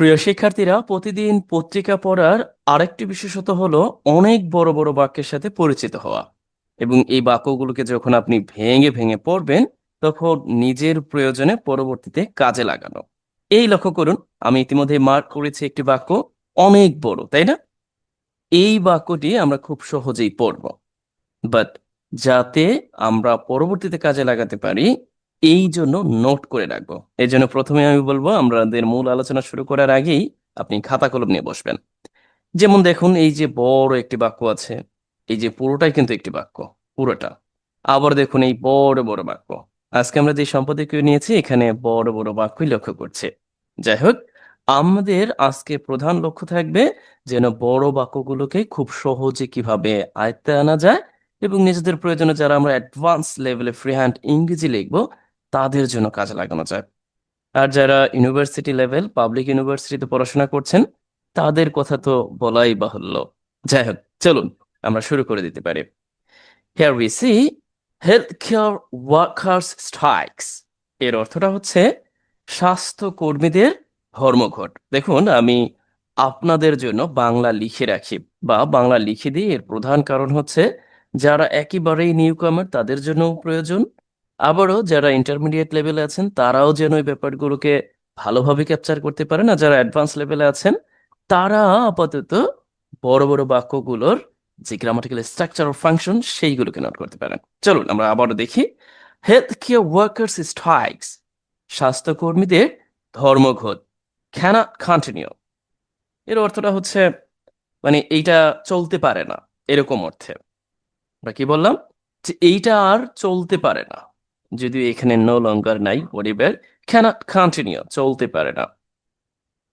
প্রিয় শিক্ষার্থীরা, প্রতিদিন পত্রিকা পড়ার আরেকটি বিশেষত হলো অনেক বড় বড় বাক্যের সাথে পরিচিত হওয়া। এবং এই বাক্যগুলোকে যখন আপনি ভেঙে ভেঙে পড়বেন, তখন নিজের প্রয়োজনে পরবর্তীতে কাজে লাগানো। এই লক্ষ্য করুন, আমি ইতিমধ্যে মার্ক করেছি একটি বাক্য, অনেক বড়, তাই না? এই বাক্যটি আমরা খুব সহজেই পড়ব, বাট যাতে আমরা পরবর্তীতে কাজে লাগাতে পারি, এই জন্য নোট করে রাখবো। এই জন্য প্রথমে আমি বলবো, আমাদের মূল আলোচনা শুরু করার আগেই আপনি খাতা কলম নিয়ে বসবেন। যেমন দেখুন, এই যে বড় একটি বাক্য আছে, এই যে পুরোটাই কিন্তু একটি বাক্য, পুরোটা। আবার দেখুন এই বড় বড় বাক্য। আজকে আমরা যে সম্পাদকীয় নিয়েছি, এখানে বড় বড় বাক্যই লক্ষ্য করছে। যাই হোক, আমাদের আজকে প্রধান লক্ষ্য থাকবে যেন বড় বাক্যগুলোকে খুব সহজে কিভাবে আয়ত্তে আনা যায়, এবং নিজেদের প্রয়োজনে যারা আমরা অ্যাডভান্স লেভেলে ফ্রি হ্যান্ড ইংরেজি লিখবো, তাদের জন্য কাজে লাগানো যায়। আর যারা ইউনিভার্সিটি লেভেল, পাবলিক ইউনিভার্সিটিতে পড়াশোনা করছেন, তাদের কথা তো বলাই বাহুল্য। যাই হোক, চলুন আমরা শুরু করে দিতে পারি। Here we see healthcare workers strikes। এর অর্থটা হচ্ছে স্বাস্থ্য কর্মীদের ধর্মঘট। দেখুন, আমি আপনাদের জন্য বাংলা লিখে রাখি বা বাংলা লিখে দিই। এর প্রধান কারণ হচ্ছে, যারা একেবারেই নিউ কামার তাদের জন্য প্রয়োজন, আবারও যারা ইন্টারমিডিয়েট লেভেলে আছেন তারাও যেন এই ব্যাপারগুলোকে ভালোভাবে ক্যাপচার করতে পারেন, আর যারা অ্যাডভান্স লেভেলে আছেন তারা আপাতত বড় বড় বাক্যগুলোর যে গ্রামাটিক্যাল স্ট্রাকচার ও ফাংশন সেইগুলোকে নোট করতে পারেন। চলুন আমরা আবারও দেখি। হেলথ কেয়ার ওয়ার্কার্স স্ট্রাইকস, স্বাস্থ্যকর্মীদের ধর্মঘট, ক্যানট কন্টিনিউ। এর অর্থটা হচ্ছে, মানে এইটা চলতে পারে না, এরকম অর্থে। আমরা কি বললাম, যে এইটা আর চলতে পারে না, যদিও এখানে নো লঙ্গার নাই, ওয়ারিবের ক্যানট কন্টিনিউ, চলতে পারে না।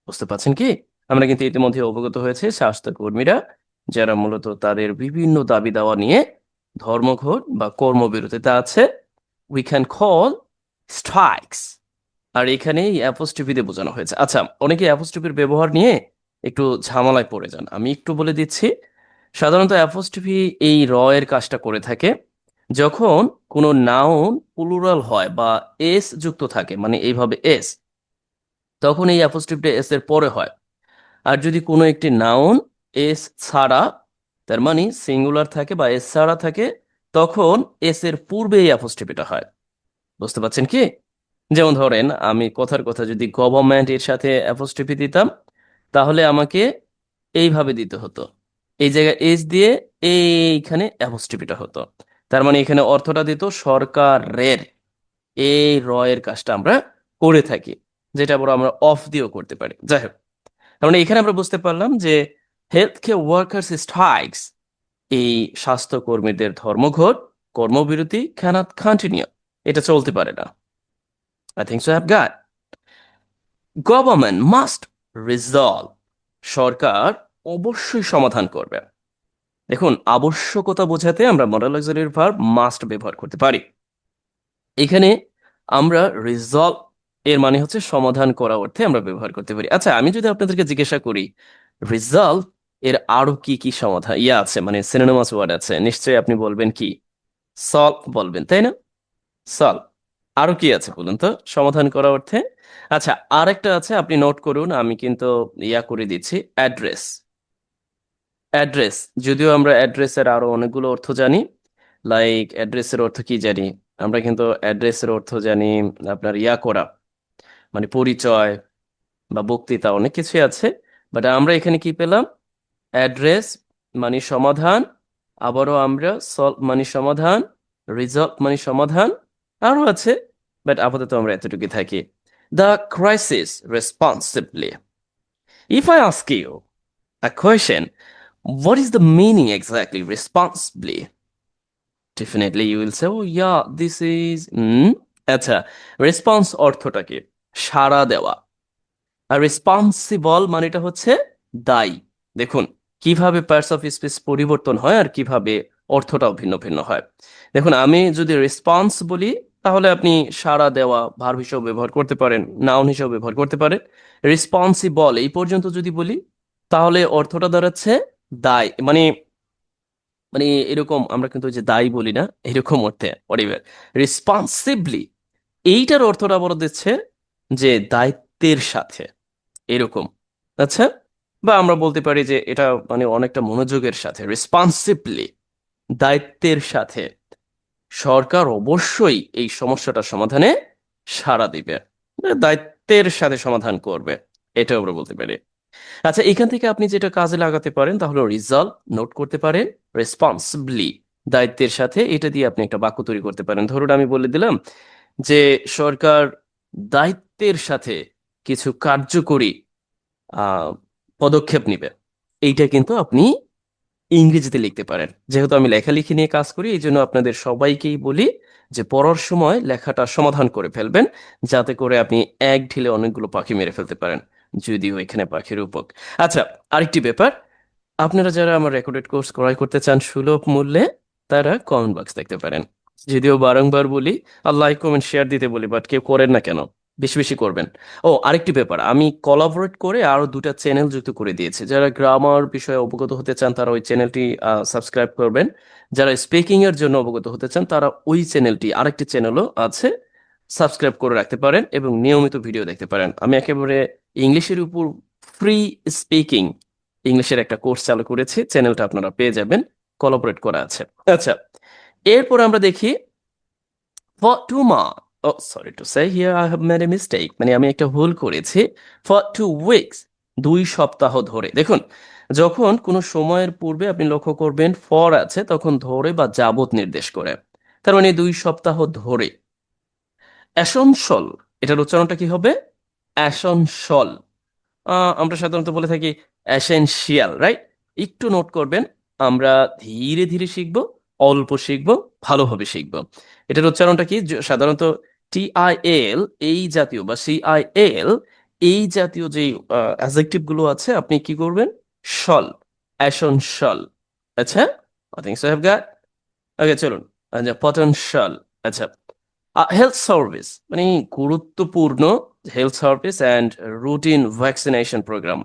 বুঝতে পারছেন কি? আমরা কিন্তু ইতিমধ্যে অবগত হয়েছে, স্বাস্থ্যকর্মীরা যারা মূলত তাদের বিভিন্ন দাবি দাওয়া নিয়ে ধর্মঘট বা কর্মবিরতিতে আছে, উই ক্যান কল স্ট্রাইকস। আর এখানে এই অ্যাপোস্ট্রোফি দিয়ে বোঝানো হয়েছে। আচ্ছা, অনেকে অ্যাপোস্ট্রোফির ব্যবহার নিয়ে একটু ঝামেলায় পড়ে যান, আমি একটু বলে দিচ্ছি। সাধারণত অ্যাপোস্ট্রোফি এই র এর কাজটা করে থাকে যখন কোনো নাউন প্লুরাল হয় বা এস যুক্ত থাকে, মানে এইভাবে এস, তখন এই অ্যাপোস্ট্রোফিটা এস এর পরে হয়। আর যদি কোনো একটি নাউন এস ছাড়া, তার মানে সিঙ্গুলার থাকে বা এস ছাড়া থাকে, তখন এস এর পূর্বে এই অ্যাপোস্ট্রোফিটা হয়। বুঝতে পারছেন কি? যেমন ধরেন, আমি কথার কথা যদি গভর্নমেন্ট এর সাথে অ্যাপোস্ট্রোফি দিতাম, তাহলে আমাকে এইভাবে দিতে হতো, এই জায়গায় এস দিয়ে এইখানে অ্যাপোস্ট্রোফিটা হতো। তার মানে এখানে অর্থটা দিত সরকারের। এই র এর কাজটা আমরা করে থাকি, যেটা বড় আমরা অফ দিয়েও করতে পারি। যাই হোক, তার মানে এখানে আমরা বুঝতে পারলাম যে হেলথ কেয়ার ওয়ার্কার্স স্ট্রাইকস, এই স্বাস্থ্যকর্মীদের ধর্মঘট, কর্মবিরতি ক্যানট কন্টিনিউ, এটা চলতে পারে না। I think so have got. Government must resolve, সরকার অবশ্যই সমাধান করবে। দেখুন, আবশ্যকতা বোঝাতে আমরা মডাল অক্সিলারি ভার্ব মাস্ট ব্যবহার করতে পারি। এখানে আমরা রিজলভ এর মানে হচ্ছে সমাধান করা অর্থে আমরা ব্যবহার করতে পারি। আচ্ছা, আমি যদি আপনাদেরকে জিজ্ঞাসা করি রিজলভ এর আরো কি কি সমাধান আছে, মানে সিনোনিমাস ওয়ার্ড আছে, নিশ্চয়ই আপনি বলবেন কি? সলভ বলবেন, তাই না? সলভ। আরো কি আছে বলুন তো সমাধান করা অর্থে? আচ্ছা, আরেকটা আছে, আপনি নোট করুন, আমি কিন্তু করে দিচ্ছি, অ্যাড্রেস। অ্যাড্রেস, যদিও আমরা অ্যাড্রেসের আরো অনেকগুলো অর্থ জানি। লাইক অ্যাড্রেসের অর্থ কি জানি? আমরা কিন্তু অ্যাড্রেসের অর্থ জানি আপনার করা, মানে পরিচয় বা বক্তৃতা, অনেক কিছুই আছে। বাট আমরা এখানে কি পেলাম? অ্যাড্রেস মানে সমাধান, আবারও আমরা সলভ মানে সমাধান, রিজলভ মানে সমাধান, আরো আছে, বাট আপাতত আমরা এতটুকু থাকি। The crisis responsibly. If I ask you a question, what is the meaning exactly responsibly? Definitely you will say, oh yeah, this is আচ্ছা, রেসপন্স অর্থটা কি? সাড়া দেওয়া। আর রেসপন্সিবল মানেটা হচ্ছে দায়ী। দেখুন কিভাবে পার্টস অফ স্পিচ পরিবর্তন হয় আর কিভাবে অর্থটাও ভিন্ন ভিন্ন হয়। দেখুন, আমি যদি রেসপন্স বলি, তাহলে আপনি সাড়া দেওয়া ভার্ব হিসেবে ব্যবহার করতে পারেন, নাউন হিসেবে ব্যবহার করতে পারেন। রেসপন্সিবল এই পর্যন্ত যদি বলি, তাহলে অর্থটা দাঁড়াচ্ছে দায়, মানে মানে এরকম, আমরা কিন্তু ওই যে দায়ী বলি না, এরকম অর্থে পরিবার। রেসপন্সিবলি এইটার অর্থটা বড় দিচ্ছে যে দায়িত্বের সাথে, এরকম। আচ্ছা, বা আমরা বলতে পারি যে এটা মানে অনেকটা মনোযোগের সাথে, রেসপন্সিবলি, দায়িত্বের সাথে সরকার অবশ্যই এই সমস্যাটার সমাধানে সাড়া দিবে, দায়িত্বের সাথে সমাধান করবে, এটা আমরা বলতে পারি। আচ্ছা, এখান থেকে আপনি যেটা কাজে লাগাতে পারেন তাহলে রিজাল্ট নোট করতে পারেন, রেসপন্সিবলি, দায়িত্বের সাথে, এটা দিয়ে আপনি একটা বাক্য তৈরি করতে পারেন। ধরুন আমি বলে দিলাম যে সরকার দায়িত্বের সাথে কিছু কার্যকরী আহ পদক্ষেপ নিবে। এইটা কিন্তু আপনি ইংরেজিতে লিখতে পারেন। যেহেতু আমি লেখালেখি নিয়ে কাজ করি, এই জন্য আপনাদের সবাইকেই বলি যে পড়ার সময় লেখাটা সমাধান করে ফেলবেন, যাতে করে আপনি এক ঢিলে অনেকগুলো পাখি মেরে ফেলতে পারেন, যদিও এখানে পাখির উপক। আচ্ছা, আরেকটি ব্যাপার, আপনারা যারা আমার রেকর্ডেড কোর্স ক্রয় করতে চান সুলভ মূল্যে, তারা কমেন্ট বক্স দেখতে পারেন। যদিও বারংবার বলি আর লাইক কমেন্ট শেয়ার দিতে বলি, বাট কেউ করেন না কেন? বেশি বেশি করবেন। ও, আরেকটি ব্যাপার, আমি কোলাবোরেট করে আরো দুটা চ্যানেল যুক্ত করে দিয়েছি। যারা গ্রামার বিষয়ে অবগত হতে চান তারা ওই চ্যানেলটি সাবস্ক্রাইব করবেন। যারা স্পিকিং এর জন্য অবগত হতে চান তারা ওই চ্যানেলটি, আরেকটি চ্যানেলও আছে, সাবস্ক্রাইব করে রাখতে পারেন এবং নিয়মিত ভিডিও দেখতে পারেন। আমি একেবারে ইংলিশের উপর ফ্রি স্পিকিং ইংলিশের একটা কোর্স চালু করেছি, চ্যানেলটা আপনারা পেয়ে যাবেন, কোলাবোরেট করা আছে। আচ্ছা, এরপর আমরা দেখি for two month, oh sorry to say here I have made a mistake, মানে আমি একটা ভুল করেছি। ফর 2 উইকস, 2 সপ্তাহ ধরে। দেখুন, যখন কোনো সময়ের পূর্বে আপনি লক্ষ্য করবেন ফর আছে, তখন ধরে বা যাবত নির্দেশ করে, তার মানে 2 সপ্তাহ ধরে। অ্যাসনসল, এটার উচ্চারণটা কি হবে? অ্যাসনসল। আমরা সাধারণত বলে থাকি অ্যাসেনশিয়াল, রাইট? একটু নোট করবেন, আমরা ধীরে ধীরে শিখব, অল্প শিখব, ভালোভাবে শিখব। এটার উচ্চারণটা কি? সাধারণত TIL এই জাতীয় বা CIL এই জাতীয় যে অ্যাডজেক্টিভ গুলো আছে, আপনি কি করবেন? শল, অ্যাসনশল। আচ্ছা, I think so have got. Okay, চলুন। আচ্ছা, পটেনশিয়াল। আচ্ছা, হেলথ সার্ভিস, মানে গুরুত্বপূর্ণ health service and routine vaccination programme,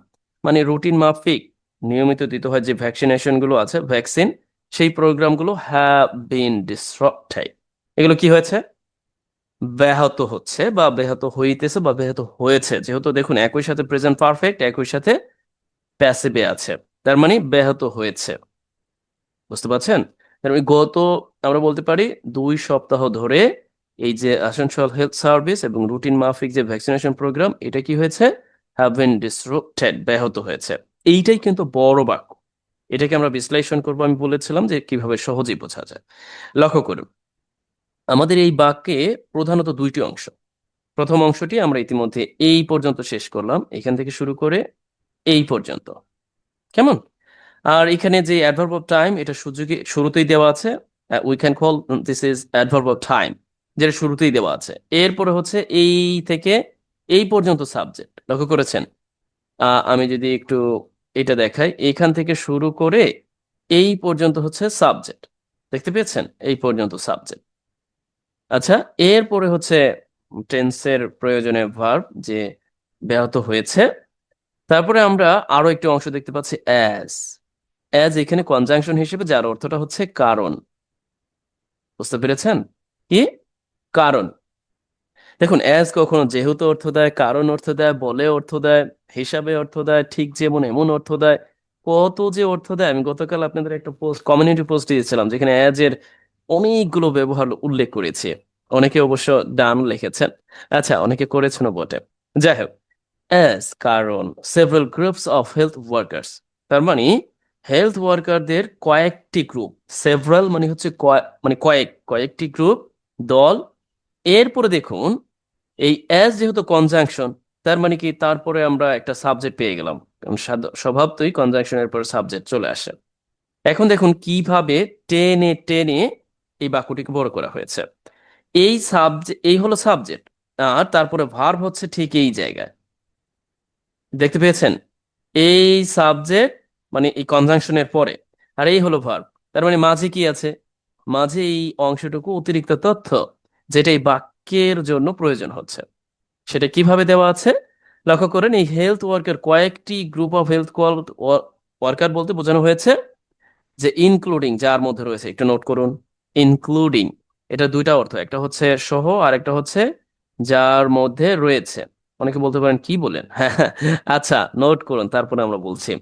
মানে রুটিন মাফিক নিয়মিত দিতে হয় যে ভ্যাকসিনেশন গুলো আছে, ভ্যাকসিন, সেই প্রোগ্রামগুলো হ্যাভ বিন ডিসরাপ্টেড। এগুলো কি হয়েছে? ব্যাহত হচ্ছে বা ব্যাহত হইতেছে বা ব্যাহত হয়েছে। যেহেতু দেখুন একই সাথে প্রেজেন্ট পারফেক্ট, একই সাথে প্যাসিভে আছে, তার মানে ব্যাহত হয়েছে। বুঝতে পারছেন? তার মানে আমরা বলতে পারি 2 সপ্তাহ ধরে এই যে এসেনশিয়াল হেলথ সার্ভিস এবং রুটিন মাফিক যে ভ্যাকসিনেশন প্রোগ্রাম, এটা কি হয়েছে? হ্যাভ বিন ডিসরাপ্টেড, ব্যাহত হয়েছে। এইটাই কিন্তু বড় বাক্য। এটাকে আমরা বিশ্লেষণ করবো, আমি বলেছিলাম যে কিভাবে সহজেই বোঝা যায়। লক্ষ্য করুন, আমাদের এই বাক্যে প্রধানত 2টি অংশ। প্রথম অংশটি আমরা ইতিমধ্যে এই পর্যন্ত শেষ করলাম, এখান থেকে শুরু করে এই পর্যন্ত, কেমন? আর এখানে যে অ্যাডভার্ব অফ টাইম, এটা সুযোগে শুরুতেই দেওয়া আছে, we can call this is adverb of time, যেটা শুরুতেই দেওয়া আছে। এরপরে হচ্ছে এই থেকে এই পর্যন্ত সাবজেক্ট, লক্ষ্য করেছেন? আমি যদি একটু এটা দেখাই, এইখান থেকে শুরু করে এই পর্যন্ত হচ্ছে সাবজেক্ট, দেখতে পেয়েছেন? এই পর্যন্ত সাবজেক্ট। আচ্ছা, এরপরে হচ্ছে টেন্সের প্রয়োজনে ভার্ব, যে ব্যাহত হয়েছে। তারপরে আমরা আরো একটি অংশ দেখতে পাচ্ছি, অ্যাজ। অ্যাজ এখানে কনজাংশন হিসেবে, যার অর্থটা হচ্ছে কারণ। বুঝতে পেরেছেন? কি? কারণ। দেখুন, অ্যাজ কখনো যেহেতু অর্থ দেয়, কারণ অর্থ দেয়, বলে অর্থ দেয়, হিসাবে অর্থ দেয়, ঠিক যেমন এমন অর্থ দেয়, কত যে অর্থ দেয়। আমি গতকাল আপনাদের একটা পোস্ট, কমিউনিটি পোস্ট দিয়েছিলাম, যেখানে অ্যাজ এর অনেকগুলো ব্যবহার উল্লেখ করেছি। অনেকে অবশ্য ডান লিখেছেন, আচ্ছা অনেকে করেছেন বটে। যাই হোক, অ্যাজ কারণ, several groups of health workers, তার মানে হেলথ ওয়ার্কারদের কয়েকটি গ্রুপ। সেভারাল মানে হচ্ছে মানে কয়েকটি গ্রুপ, দল। এরপরে দেখুন, এই অ্যাজ যেহেতু কনজাংশন, তার মানে কি তারপরে আমরা একটা সাবজেক্ট পেয়ে গেলাম, কারণ স্বভাবতই কনজাংশনের পর সাবজেক্ট চলে আসে। এখন দেখুন কিভাবে টেনে টেনে এই বাক্যটিকে বড় করা হয়েছে। এই সাবজেক্ট, এই হলো সাবজেক্ট, আর তারপরে ভার্ব হচ্ছে ঠিক এই জায়গায়, দেখতে পেয়েছেন? এই সাবজেক্ট মানে এই কনজাংশনের পরে, আর এই হলো ভার্ব। তার মানে মাঝে কি আছে? মাঝে এই অংশটুকু অতিরিক্ত তথ্য, যেটা এই বাক্যের জন্য প্রয়োজন হচ্ছে। সেটা কিভাবে দেওয়া আছে? লক্ষ্য করেন, এই হেলথ ওয়ার্কার, কয়েকটি গ্রুপ অফ হেলথ ওয়ার্কার বলতে বোঝানো হয়েছে যে ইনক্লুডিং, যার মধ্যে রয়েছে। একটু নোট করুন, ইনক্লুডিং, এটা দুইটা অর্থ, একটা হচ্ছে সহ আর একটা হচ্ছে যার মধ্যে রয়েছে। অনেকে বলতে পারেন কি বলেন। হ্যাঁ, আচ্ছা, নোট করুন, তারপরে আমরা বলছি।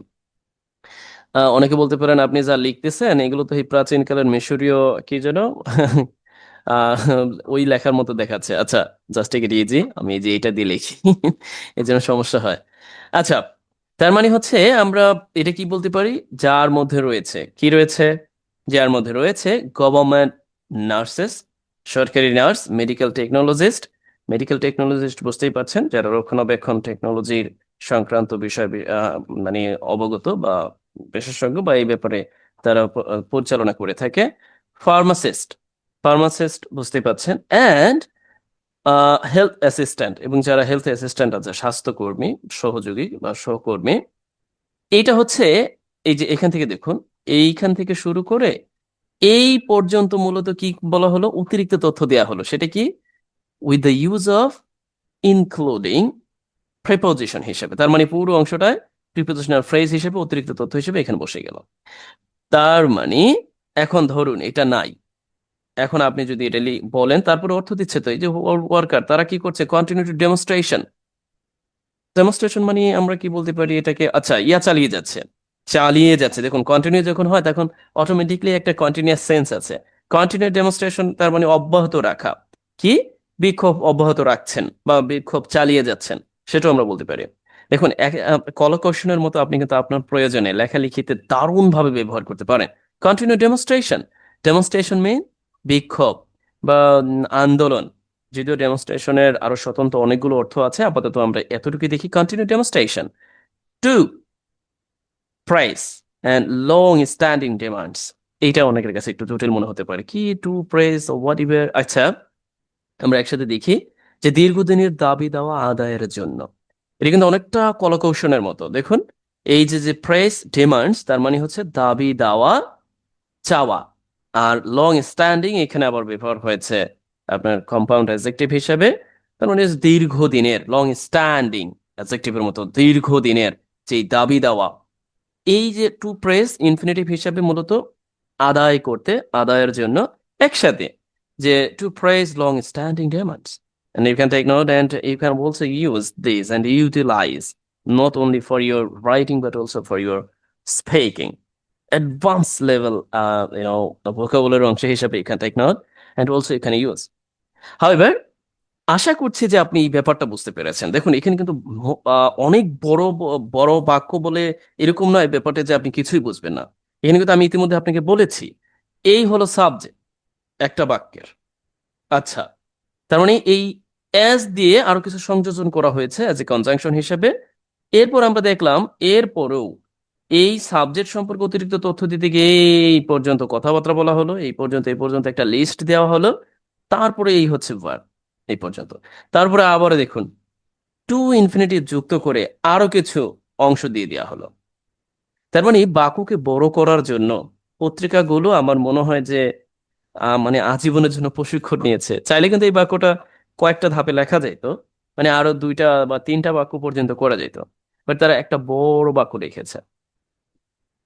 অনেকে বলতে পারেন আপনি যা লিখতেছেন এগুলো তো এই প্রাচীনকালের মিশরীয় কি যেন আহ, ওই লেখার মতো দেখাচ্ছে। আচ্ছা, জাস্ট টেক ইট ইজি, আমি এই যে এটা দিয়ে লিখি এই জন্য সমস্যা হয়। আচ্ছা, তার মানে হচ্ছে আমরা এটা কি বলতে পারি, যার মধ্যে রয়েছে কি রয়েছে, যার মধ্যে রয়েছে গভর্নমেন্ট নার্সেস, সরকারি nurse, medical technologist. Medical technologist বুঝতেই পারছেন, যারা রক্ষণাবেক্ষণ টেকনোলজির সংক্রান্ত বিষয় মানে অবগত বা বিশেষজ্ঞ বা এই ব্যাপারে তারা পরিচালনা করে থাকে। ফার্মাসিস্ট, ফার্মাসিস্ট বুঝতেই পাচ্ছেন, অ্যান্ড হেলথ অ্যাসিস্ট্যান্ট, এবং যারা হেলথ অ্যাসিস্ট্যান্ট আছে, স্বাস্থ্যকর্মী, সহযোগী বা সহকর্মী। এইটা হচ্ছে, এই যে এখান থেকে দেখুন, এইখান থেকে শুরু করে এই পর্যন্ত মূলত কি বলা হলো, অতিরিক্ত তথ্য দেওয়া হলো। সেটা কি, with the use of including preposition হিসেবে। তার মানে পুরো অংশটায় প্রিপোজিশনাল ফ্রেজ হিসেবে, অতিরিক্ত তথ্য হিসেবে এখানে বসে গেল। তার মানে এখন ধরুন এটা নাই, এখন আপনি যদি এটা বলেন, তারপরে অর্থ দিচ্ছে তো, এই যে ওয়ার্কার তারা কি করছে, কন্টিনিউ টু ডেমনস্ট্রেশন। ডেমনস্ট্রেশন মানে আমরা কি বলতে পারি এটাকে, আচ্ছা, চালিয়ে যাচ্ছে, চালিয়ে যাচ্ছে। দেখুন কন্টিনিউ যখন হয় তখন অটোমেটিকলি একটা কন্টিনিউয়াস সেন্স আছে। কন্টিনিউ ডেমনস্ট্রেশন তার মানে অব্যাহত রাখা, কি, বিক্ষোভ অব্যাহত রাখছেন বা বিক্ষোভ চালিয়ে যাচ্ছেন, সেটাও আমরা বলতে পারি। দেখুন কলকৌশনের মতো আপনি কিন্তু আপনার প্রয়োজনে লেখালেখিতে দারুণ ভাবে ব্যবহার করতে পারেন। কন্টিনিউ ডেমনস্ট্রেশন, ডেমনস্ট্রেশন মিন বিক্ষোভ বা আন্দোলন। যদিও ডেমনস্ট্রেশনের আরো স্বতন্ত্র অনেকগুলো অর্থ আছে, আপাতত আমরা এতটুকু দেখি। Continue demonstration to price and long standing demands. এইটা অনেকের কাছে একটু জটিল মনে হতে পারে, কি টু প্রেস হোয়াট ইভার। আচ্ছা, আমরা একসাথে দেখি যে দীর্ঘদিনের দাবি দেওয়া আদায়ের জন্য। এটা কিন্তু অনেকটা কলকৌশলের মতো। দেখুন এই যে যে প্রেস ডিমান্ডস, তার মানে হচ্ছে দাবি দেওয়া, চাওয়া। আর লং স্ট্যান্ডিং এখানে আবার ব্যবহার হয়েছে আপনার কম্পাউন্ড অ্যাডজেক্টিভ হিসেবে। তার মানে দীর্ঘদিনের, লং স্ট্যান্ডিং অ্যাডজেক্টিভের মতো দীর্ঘদিনের যেই দাবি দেওয়া। এই যে টু প্রেস ইনফিনিটিভ হিসাবে মূলত আদায় করতে, আদায়ের জন্য একসাথে, যে to press long standing demands. And you can take note, and you can also use this and utilize not only for your writing but also for your speaking. Advanced level, the vocabulary অংশ হিসাবে you can take note, and also you can use. However, আশা করছি যে আপনি এই ব্যাপারটা বুঝতে পেরেছেন। দেখুন এখানে কিন্তু অনেক বড় বড় বাক্য বলে এরকম নয় ব্যাপারটা যে আপনি কিছুই বুঝবেন না। এখানে কিন্তু আমি ইতিমধ্যে আপনাকে বলেছি, এই হলো সাবজেক্ট একটা বাক্যের। আচ্ছা, তার মানে এই অ্যাজ দিয়ে আরো কিছু সংযোজন করা হয়েছে অ্যাজ এ কনজাংশন হিসেবে। এরপর আমরা দেখলাম এরপরেও এই সাবজেক্ট সম্পর্কে অতিরিক্ত তথ্য দিতে গিয়ে এই পর্যন্ত কথাবার্তা বলা হলো, এই পর্যন্ত একটা লিস্ট দেওয়া হলো, তারপরে এই হচ্ছে ভার্ব এই পর্যন্ত। তারপরে আবার দেখুন টু ইনফিনিটিভ যুক্ত করে আরো কিছু অংশ দিয়ে দেওয়া হলো। তার মানে বাক্যকে বড় করার জন্য পত্রিকাগুলো আমার মনে হয় যে মানে আজীবনের জন্য প্রশিক্ষণ নিয়েছে। চাইলে কিন্তু এই বাক্যটা কয়েকটা ধাপে লেখা যেত, মানে আরো দুইটা বা তিনটা বাক্য পর্যন্ত করা যেত, বাট তারা একটা বড় বাক্য লিখেছে।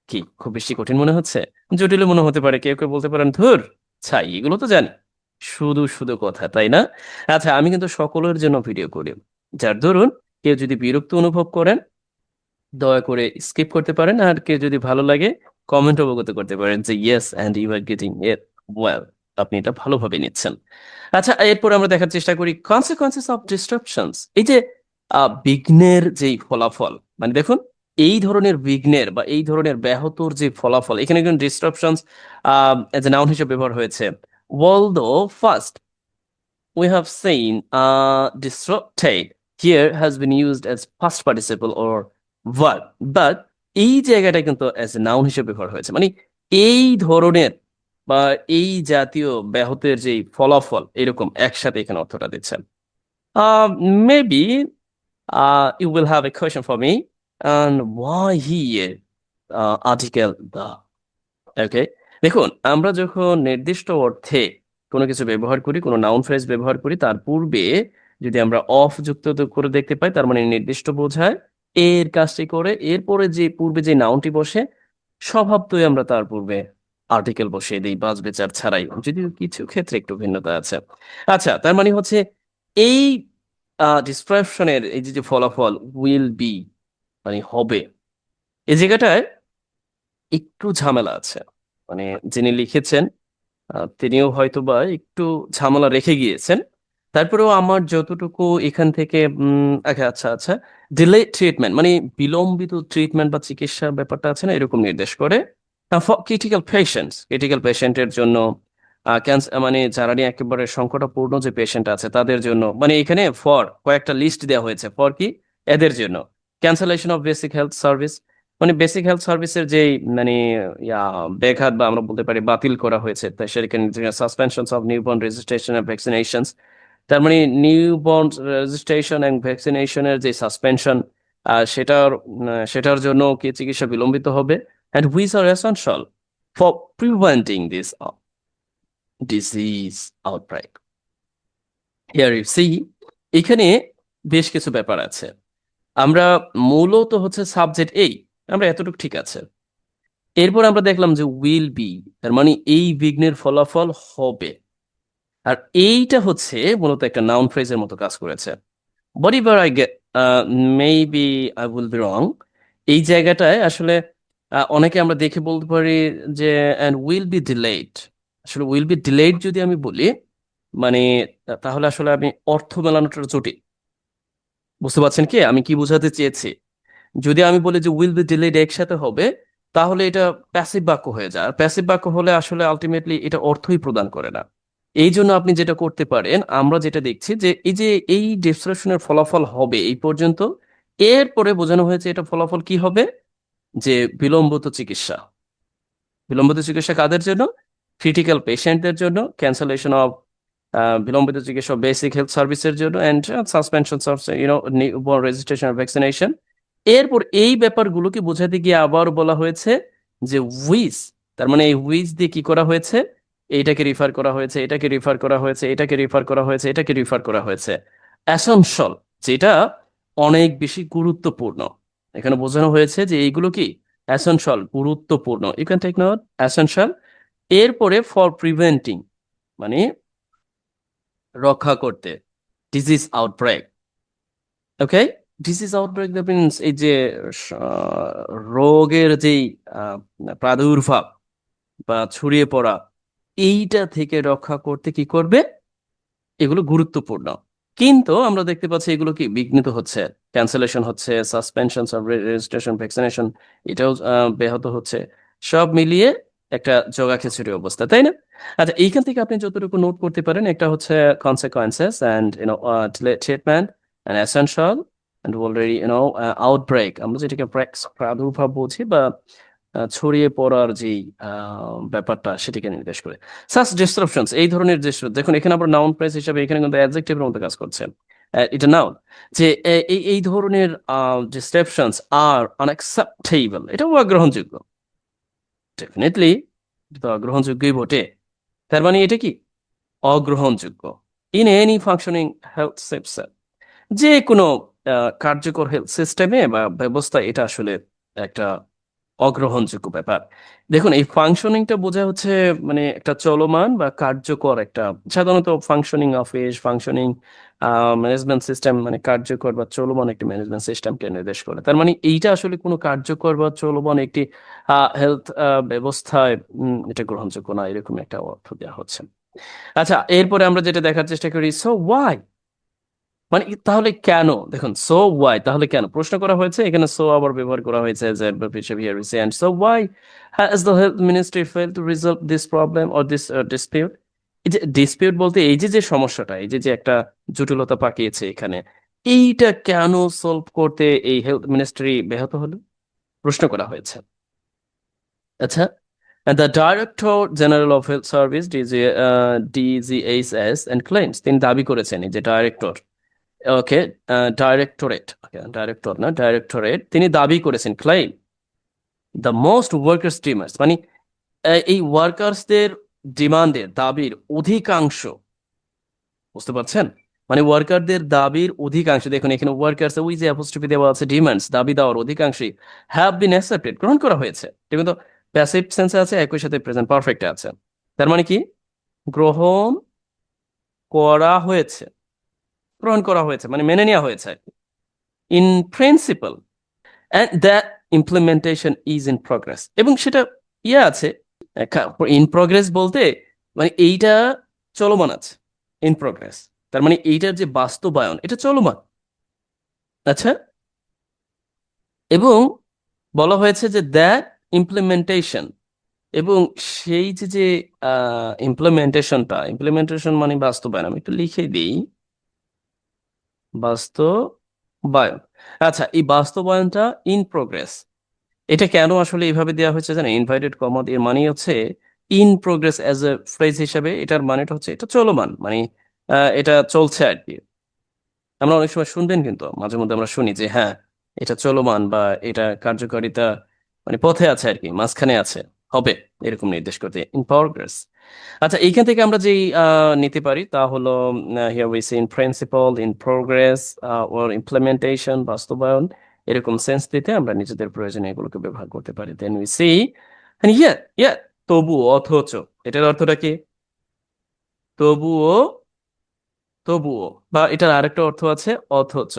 কি খুব বেশি কঠিন মনে হচ্ছে, জটিল মনে হতে পারে, কেউ কেউ বলতে পারেন ধুর, ছাই, এগুলো তো জানি, শুধু শুধু কথা, তাই না? আচ্ছা, আমি কিন্তু সকলের জন্য ভিডিও করি, যার ধরুন কেউ যদি বিরক্ত অনুভব করেন দয়া করে স্কিপ করতে পারেন, আর কেউ যদি ভালো লাগে কমেন্ট অবগত করতে পারেন যে yes and you are getting it well, আপনি এটা ভালোভাবে নিচ্ছেন। আচ্ছা, এরপর আমরা দেখার চেষ্টা করি কনসিকোয়েন্সেস অফ ডিসরাপশনস। এই যে বিঘ্নের যেই ফলাফল, মানে দেখুন এই ধরনের বিঘ্নের বা এই ধরনের ব্যাহতর যে ফলাফল, এখানে কিন্তু ডিসরাপশনস এজ এ নাউন হিসেবে ব্যবহার হয়েছে। Although first we have seen disrupted here has been used as past participle or verb, but এই জায়গাটা কিন্তু as a noun হিসেবে ব্যবহার হয়েছে, মানে এই ধরনের বা এই জাতীয় ব্যাহতের যে ফলাফল এরকম একসাথে এখানে অর্থটা দিচ্ছেন। Maybe you will have a question for me, and why here article the. ওকে, দেখুন আমরা যখন নির্দিষ্ট অর্থে কোনো কিছু ব্যবহার করি, কোনো নাউন ফ্রেজ ব্যবহার করি, তার পূর্বে যদি আমরা অফ যুক্ত করে দেখতে পাই, তার মানে নির্দিষ্ট বোঝায়, এর কাজটি করে এরপরে যে পূর্বে যে নাউনটি বসে, স্বভাবতই আমরা তার পূর্বে আর্টিকেল বসিয়ে দিই বাছ বিচার ছাড়াই, যদিও কিছু ক্ষেত্রে একটু ভিন্নতা আছে। আচ্ছা, তার মানে হচ্ছে এই ডিসক্রিপশনের এই যে যে ফলাফল উইল বি মানে হবে, এই জায়গাটায় একটু ঝামেলা আছে। মানে যিনি লিখেছেন তিনিও হয়তোবা একটু ঝামেলা রেখে গিয়েছেন। তারপরেও আমার যতটুকু এখান থেকে আচ্ছা আচ্ছা আচ্ছা, ডিলে ট্রিটমেন্ট মানে বিলম্বিত ট্রিটমেন্ট বা চিকিৎসার ব্যাপারটা আছে না, এরকম নির্দেশ করে। ক্রিটিক্যাল পেশেন্টের জন্য ক্যান্সার মানে যারা নিয়ে একেবারে সংকটাপূর্ণ যে পেশেন্ট আছে তাদের জন্য, মানে এখানে ফর কয়েকটা লিস্ট দেওয়া হয়েছে, ফর কি এদের জন্য cancellation of basic health service, মানে বেসিক হেলথ সার্ভিসের যেই মানে ইয়া ব্যাঘাত বা আমরা বলতে পারি বাতিল করা হয়েছে, তাই সেখানে suspension of newborn registration and vaccinations. তার মানে নিউবর্ন রেজিস্ট্রেশন এন্ড ভ্যাকসিনেশনের যে সাসপেনশন সেটার জন্য কি চিকিৎসা বিলম্বিত হবে, and which are essential for preventing this disease outbreak. Here you see, এখানে বেশ কিছু ব্যাপার আছে। আমরা মূলত হচ্ছে সাবজেক্ট এই, আমরা এতটুকু ঠিক আছে। এরপর আমরা দেখলাম যে উইল বি, তার মানে এই বিঘ্নের ফলাফল হবে। আর এইটা হচ্ছে মূলত একটা নাউন ফ্রেজের মতো কাজ করেছে। But if I get maybe I will be wrong, এই জায়গাটায় আসলে অনেকে আমরা দেখে বলতে পারি যে and will be delayed। আসলে will be delayed যদি আমি বলি, মানে তাহলে আসলে আমি অর্থ মেলানোটা জটিল। বুঝতে পারছেন কি আমি কি বোঝাতে চেয়েছি? যদি আমি বলি যে উইল বি ডিলেড একসাথে হবে, তাহলে এটা প্যাসিভ বাক্য হয়ে যায়। আর প্যাসিভ বাক্য হলে আসলে আলটিমেটলি এটা অর্থই প্রদান করে না। এই জন্য আপনি যেটা করতে পারেন, আমরা যেটা দেখছি যে এই যে এই ডিসক্রিপশনের ফলাফল হবে এই পর্যন্ত, এরপরে বোঝানো হয়েছে এটা ফলাফল কি হবে, যে বিলম্বিত চিকিৎসা। বিলম্বিত চিকিৎসা কাদের জন্য? ক্রিটিক্যাল পেশেন্টদের জন্য, ক্যান্সেলেশন অফ বিলম্বিত চিকিৎসা বেসিক হেলথ সার্ভিসের জন্য, and suspension of newborn registration vaccination. এরপর এই ব্যাপারগুলোকে বোঝাতে গিয়ে আবার বলা হয়েছে যে উইজ, তার মানে এই উইজ দিয়ে কি করা হয়েছে, এইটাকে রিফার করা হয়েছে, এটাকে রিফার করা হয়েছে, এটাকে রিফার করা হয়েছে, এটাকে রিফার করা হয়েছে। অ্যাসেনশিয়াল, যেটা অনেক বেশি গুরুত্বপূর্ণ। এখানে বোঝানো হয়েছে যে এইগুলো কি অ্যাসেনশিয়াল, গুরুত্বপূর্ণ। You can take note essential. এরপরে ফর প্রিভেন্টিং মানে রক্ষা করতে, disease outbreak. Okay, disease outbreak that means এই যে রোগের যেই আহ, প্রাদুর্ভাব বা ছড়িয়ে পড়া, এইটা থেকে রক্ষা করতে কি করবে, এগুলো গুরুত্বপূর্ণ। কিন্তু আমরা দেখতে পাচ্ছি এগুলো কি বিঘ্নিত হচ্ছে, ক্যান্সেলেশন হচ্ছে, সাসপেনশন অফ রেজিস্ট্রেশন ভ্যাকসিনেশন এটাও ব্যাহত হচ্ছে। সব মিলিয়ে একটা জগা খিচুড়ি অবস্থা, তাই না? আচ্ছা, এইখান থেকে আপনি যতটুকু নোট করতে পারেন, একটা হচ্ছে consequences and treatment and essential and already outbreak, আমরা যেটাকে প্রাদুর্ভাব বলছি বা ছড়িয়ে পড়ার যেই ব্যাপারটা সেটিকে নির্দেশ করে। সাস ডিসক্রিপশনস, এই ধরনের যে দেখুন এখানে আমরা নাউন ফ্রেজ হিসেবে এখানে কিন্তু অ্যাডজেক্টিভের মতো কাজ করছে। এটা নাউন, যে এই ধরনের ডিসক্রিপশনস আর আনঅ্যাকসেপ্টেবল, এটাও অগ্রহণযোগ্য। ডেফিনেটলি এটা তো অগ্রহণযোগ্যই বটে। তার মানে এটা কি অগ্রহণযোগ্য in any functioning health system, যে কোনো কার্যকর হেলথ সিস্টেমে বা ব্যবস্থা, এটা আসলে একটা অগ্রহণযোগ্য ব্যাপার। দেখুন এই ফাংশনিংটা বোঝা হচ্ছে মানে একটা চলমান বা কার্যকর একটা, সাধারণত functioning office, functioning management system মানে কার্যকর বা চলমান একটি ম্যানেজমেন্ট সিস্টেমকে নির্দেশ করে। তার মানে এইটা আসলে কোনো কার্যকর বা চলমান একটি হেলথ ব্যবস্থায় এটা গ্রহণযোগ্য না, এরকম একটা অর্থ দেওয়া হচ্ছে। আচ্ছা, এরপরে আমরা যেটা দেখার চেষ্টা করি, সো ওয়াই, মানে তাহলে কেন, দেখুন সো ওয়াই তাহলে কেন প্রশ্ন করা হয়েছে, এখানে সো আবার ব্যবহার করা হয়েছে as a verb হিসেবে here we say, and so why has the health ministry failed to resolve this problem or this dispute? এই যে ডিসপিউট বলতে এই যে যে সমস্যাটা, এই যে যে একটা জটিলতা পাকিয়েছে এখানে, এইটা কেন সলভ করতে এই হেলথ মিনিস্ট্রি ব্যাহত হলো, প্রশ্ন করা হয়েছে। আচ্ছা, the director general of health service DGHS and claims, তিনি দাবি করেছেন এই যে ডাইরেক্টর, ওকে, ডাইরেক্টরেট, ডাইরেক্টর না ডাইরেক্টরেট, তিনি দাবি করেছেন climb the most workers demands, মানে এই ওয়ার্কার্সদের ডিমান্ডের দাবির অধিকাংশ, বুঝতে পারছেন, মানে ওয়ার্কারদের দাবির অধিকাংশ, দেখুন এখানে ওয়ার্কার্স ওই যে অ্যাপোস্ট্রফি দেওয়া আছে, ডিমান্ডস দাবি দেওয়ার অধিকাংশই হ্যাভ বিন অ্যাকসেপ্টেড, গ্রহণ করা হয়েছে। ঠিক তো প্যাসিভ সেন্সে আছে, একই সাথে প্রেজেন্ট পারফেক্টে আছে। তার মানে কি গ্রহণ করা হয়েছে। গ্রহণ করা হয়েছে, মানে মেনে নেওয়া হয়েছে আর কি। In principal and that implementation is in progress, এবং সেটা ইয়ে আছে, ইন প্রগ্রেস বলতে মানে এইটা চলমান আছে, ইন প্রগ্রেস তার মানে এইটার যে বাস্তবায়ন এটা চলমান। আচ্ছা, এবং বলা হয়েছে যে দ্যাট ইমপ্লিমেন্টেশন, এবং সেই যে যে ইমপ্লিমেন্টেশন মানে বাস্তবায়ন, আমি একটু লিখে দিই, বাস্তবায়ন। আচ্ছা, এই বাস্তবায়নটা ইন প্রগ্রেস, এটা কেন আসলে এইভাবে দেওয়া হয়েছে জানেন, ইনভাইটেড কমা এর মানে হচ্ছে in progress as a phrase হিসাবে, এটার মানেটা হচ্ছে এটা চলমান, মানে এটা চলছে আর কি। আমরা অনেক সময় শুনবেন, কিন্তু মাঝে মধ্যে আমরা শুনি যে হ্যাঁ এটা চলমান, বা এটা কার্যকারিতা মানে পথে আছে আর কি, মাঝখানে আছে, হবে, এরকম নির্দেশ করতে ইন প্রোগ্রেস। আচ্ছা, এইখান থেকে আমরা যেই নিতে পারি তা হলো here we see in principal, in progress, or implementation, বাস্তবায়ন, এরকম সেন্স দিতে আমরা নিজেদের প্রয়োজনে এগুলোকে ব্যবহার করতে পারি। দেন উই সি ইয়া ইয়া তবুও, অথচ, এটার অর্থটা কি? তবুও, তবুও, বা এটার আরেকটা অর্থ আছে অথচ।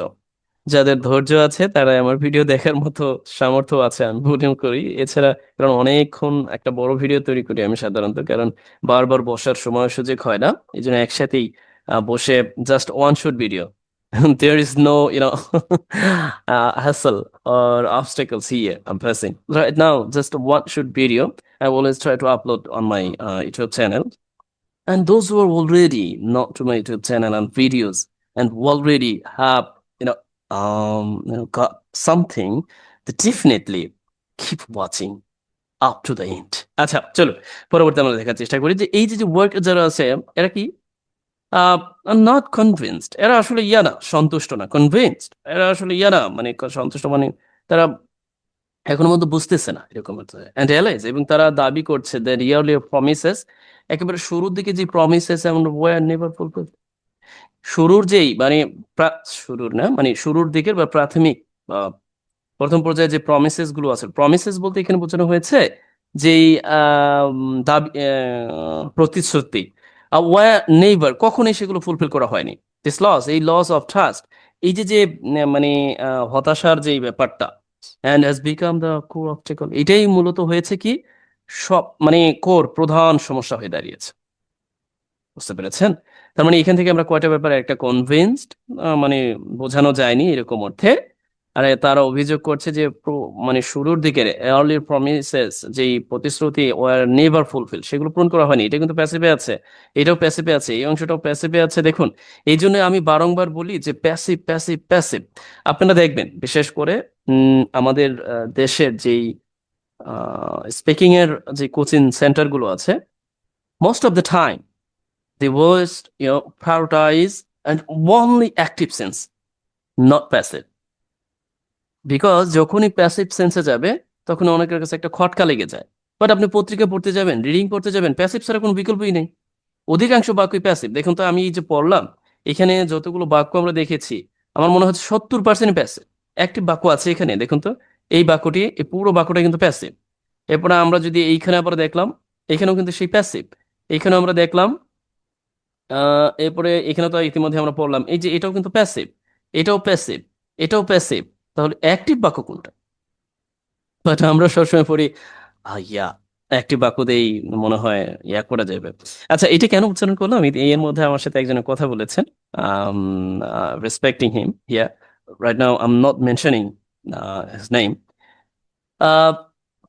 যাদের ধৈর্য আছে তারা আমার ভিডিও দেখার মতো সামর্থ্য আছে আমি মনে করি। এছাড়া কারণ অনেকক্ষণ একটা বড় ভিডিও তৈরি করি আমি সাধারণত, কারণ বারবার বসার সময় সুযোগ হয় না, এই জন্য একসাথেই বসে just one shoot video there is no hassle or obstacles here I'm facing right now, just a one shoot video I always try to upload on my YouTube channel. And those who are already not to my YouTube channel and videos and already have, got something, to definitely keep watching up to the end. আচ্ছা, চলো পরবর্তী আমরা দেখার চেষ্টা করি যে এই যে যে ওয়ার্ক যারা আছে এরা কি নট কনভিন্সড, এরা আসলে ইয়া না, সন্তুষ্ট না, কনভিন্সড এরা আসলে ইয়া না, মানে সন্তুষ্ট মানে তারা এখনো মধ্যে বুঝতেছে না এরকম অ্যান্ড রিয়ালাইজ, এবং তারা দাবি করছে দ্যাট ইয়ারলি প্রমিসেস, একেবারে শুরুর দিকে যে promises and were never fulfil, শুরুর যেই মানে শুরুর না মানে শুরুর দিকের বা প্রাথমিক বা প্রথম পর্যায়ে যে প্রমিসেস গুলো আছে, প্রমিসেস বলতে এখানে বোঝানো হয়েছে যেই দাবি, প্রতিশ্রুতি, ওয়্যার নেইবার, কখনোই সেগুলো ফুলফিল করা হয়নি। দিস লস, এই লস অফ ট্রাস্ট, এই যে যে মানে হতাশার যে ব্যাপারটা, and has become the core obstacle, এটাই মূলত হয়েছে কি সব মানে কোর প্রধান সমস্যা হয়ে দাঁড়িয়েছে। বুঝতে পেরেছেন? তার মানে এখান থেকে আমরা কয়টা ব্যাপারে, একটা কনভিন্সড মানে বোঝানো যায়নি এরকম অর্থে, আর তারা অভিযোগ করছে যে মানে শুরুর দিকের আর্লি প্রমিসেস যেই প্রতিশ্রুতি ওয়ার নেভার ফুলফিল, সেগুলো পূরণ করা হয়নি। এটা কিন্তু প্যাসিভে আছে, এটাও প্যাসিভে আছে, এই অংশটাও প্যাসিভে আছে। দেখুন, এই জন্য আমি বারংবার বলি যে প্যাসিভ প্যাসিভ প্যাসিভ। আপনারা দেখবেন বিশেষ করে আমাদের দেশের যেই স্পিকিং এর যে কোচিং সেন্টার গুলো আছে, most of the time they worst, prioritize and only active sense, not passive. Because যখনই প্যাসিভ সেন্সে যাবে তখন অনেকের কাছে একটা খটকা লেগে যায়। বাট আপনি পত্রিকা পড়তে যাবেন, রিডিং পড়তে যাবেন, প্যাসিভ ছাড়া কোনো বিকল্পই নেই। অধিকাংশ বাক্যই প্যাসিভ। দেখুন তো, আমি এই যে পড়লাম, এখানে যতগুলো বাক্য আমরা দেখেছি, আমার মনে হচ্ছে 70% প্যাসিভ। একটি বাক্য আছে এখানে, দেখুন তো, এই বাক্যটি, এই পুরো বাক্যটা কিন্তু প্যাসিভ। এরপরে আমরা যদি এইখানে আবার দেখলাম, এখানেও কিন্তু সেই প্যাসিভ। এইখানেও আমরা দেখলাম, এরপরে এখানে তো ইতিমধ্যে আমরা পড়লাম, এই যে এটাও কিন্তু প্যাসিভ, এটাও প্যাসিভ, এটাও প্যাসিভ। তাহলে অ্যাক্টিভ বাক্য কোনটা? বাট আমরা সবসময় পড়ি ইয়া, অ্যাক্টিভ বাক্য দিয়েই মনে হয় ইয়া করা যাবে। আচ্ছা, এটা কেন উচ্চারণ করলাম? এর মধ্যে আমার সাথে একজনের কথা বলেছেন, respecting him here right now, I am not mentioning his name.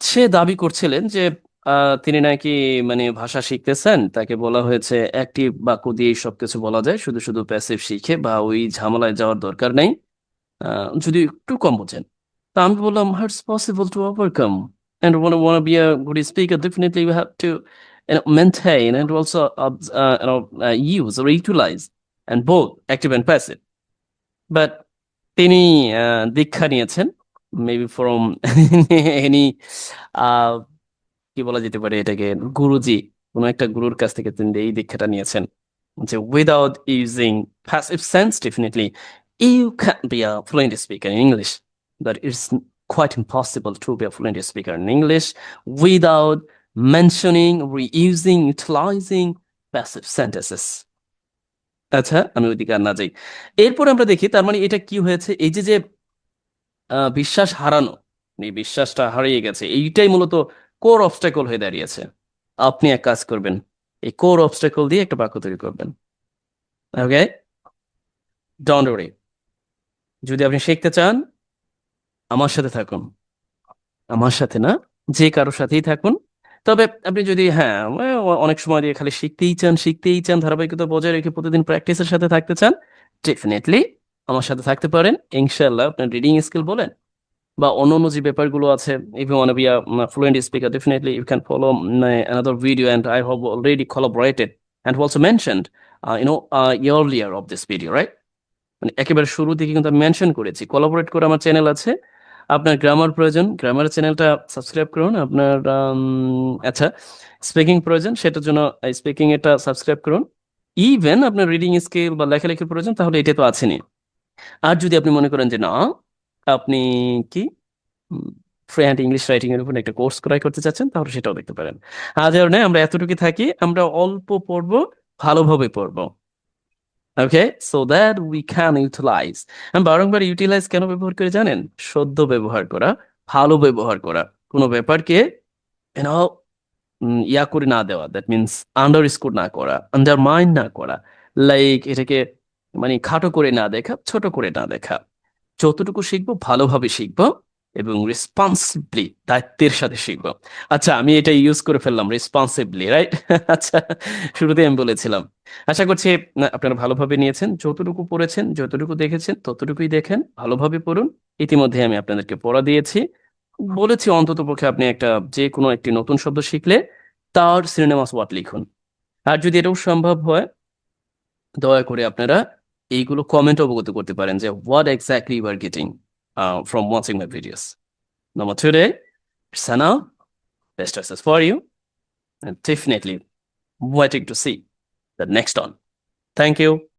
সে দাবি করছিলেন যে তিনি নাকি মানে ভাষা শিখতেছেন, তাকে বলা হয়েছে অ্যাক্টিভ বাক্য দিয়ে সবকিছু বলা যায়, শুধু শুধু প্যাসিভ শিখে বা ওই ঝামেলায় যাওয়ার দরকার নেই, যদি একটু কম বোঝেন। তা আমি বললাম, how it's possible to overcome and want to be a good speaker, definitely you have to maintain and also use or utilize and both active and passive. But তিনি দীক্ষা নিয়েছেন, মেবি ফ্রম এনি কি বলা যেতে পারে এটাকে, গুরুজি, কোন একটা গুরুর কাছ থেকে তিনি এই দীক্ষাটা নিয়েছেন যে without using passive sense definitely you can be a fluent speaker in English, but it's quite impossible to be a fluent speaker in English without mentioning, reusing, utilizing passive sentences. আচ্ছা, আমি ওইদিকে আর না যাই। এরপর আমরা দেখি, তার মানে এটা কি হয়েছে, এই যে যে বিশ্বাস হারানো, এই বিশ্বাসটা হারিয়ে গেছে, এইটাই মূলত কোর অবস্টাকল হয়ে দাঁড়িয়েছে। আপনি এক কাজ করবেন, এই কোর অবস্টাকল দিয়ে একটা বাক্য তৈরি করবেন। ওকে, ডোন্ট ওয়ারি। যদি আপনি শিখতে চান, আমার সাথে থাকুন। আমার সাথে না, যে কারোর সাথেই থাকুন। তবে আপনি যদি হ্যাঁ অনেক সময় দিয়ে খালি শিখতেই চান, ধারাবাহিকতা বজায় রেখে প্রতিদিন প্র্যাকটিসের সাথে থাকতে চান, ডেফিনেটলি আমার সাথে থাকতে পারেন। ইনশাল্লাহ আপনার রিডিং স্কিল বলেন বা অন্যান্য যে ব্যাপারগুলো আছে, if you want to be a fluent speaker, definitely you can follow my another video, and I have already collaborated and also mentioned earlier of this video, right? মানে একেবারে শুরু থেকে কিন্তু আমি মেনশন করেছি, কোলাবোরেট করে আমার চ্যানেল আছে। আপনার গ্রামার প্রয়োজন, গ্রামার চ্যানেলটা সাবস্ক্রাইব করুন। আপনার আচ্ছা, স্পিকিং প্রয়োজন, সেটার জন্য স্পিকিং এটা সাবস্ক্রাইব করুন। ইভেন আপনার রিডিং স্কিল বা লেখালেখির প্রয়োজন, তাহলে এটা তো আছেনই। আর যদি আপনি মনে করেন যে না, আপনি কি ফ্রি হ্যান্ড ইংলিশ রাইটিং এর উপর একটা কোর্স ক্রয় করতে চাচ্ছেন, তাহলে সেটাও দেখতে পারেন। হাজার নয়, আমরা এতটুকু থাকি, আমরা অল্প পড়বো, ভালোভাবে পড়বো। Okay, so that we can utilise. আমি বারংবার ইউটিলাইজ কেন ব্যবহার করে জানেন? সদ্য ব্যবহার করা, ভালো ব্যবহার করা, কোনো ব্যাপারকে ইউনো ইয়া করে না দেওয়া, দ্যাট মিনস আন্ডার স্কোর না করা, আন্ডারমাইন না করা, লাইক এটাকে মানে খাটো করে না দেখা, ছোট করে না দেখা। যতটুকু শিখবো ভালোভাবে শিখবো এবং রেসপন্সিবলি, দায়িত্বের সাথে শিখবো। আচ্ছা, আমি এটা ইউজ করে ফেললাম, রেসপন্সিবলি, রাইট? আচ্ছা, শুরুতে আমি বলেছিলাম। আশা করছি আপনারা ভালোভাবে নিয়েছেন, যতটুকু পড়েছেন, যতটুকু দেখেছেন, ততটুকুই দেখেন, ভালোভাবে পড়ুন। ইতিমধ্যে আমি আপনাদেরকে পড়া দিয়েছি, বলেছি অন্তত পক্ষে আপনি একটা যে কোনো একটি নতুন শব্দ শিখলে তার সিনোনিমাস ওয়ার্ড লিখুন। আর যদি এটাও সম্ভব হয়, দয়া করে আপনারা এইগুলো কমেন্ট অবগত করতে পারেন যে what exactly you are getting from watching my videos. Number today, it's enough. Best wishes for you, and definitely waiting to see the next one. Thank you.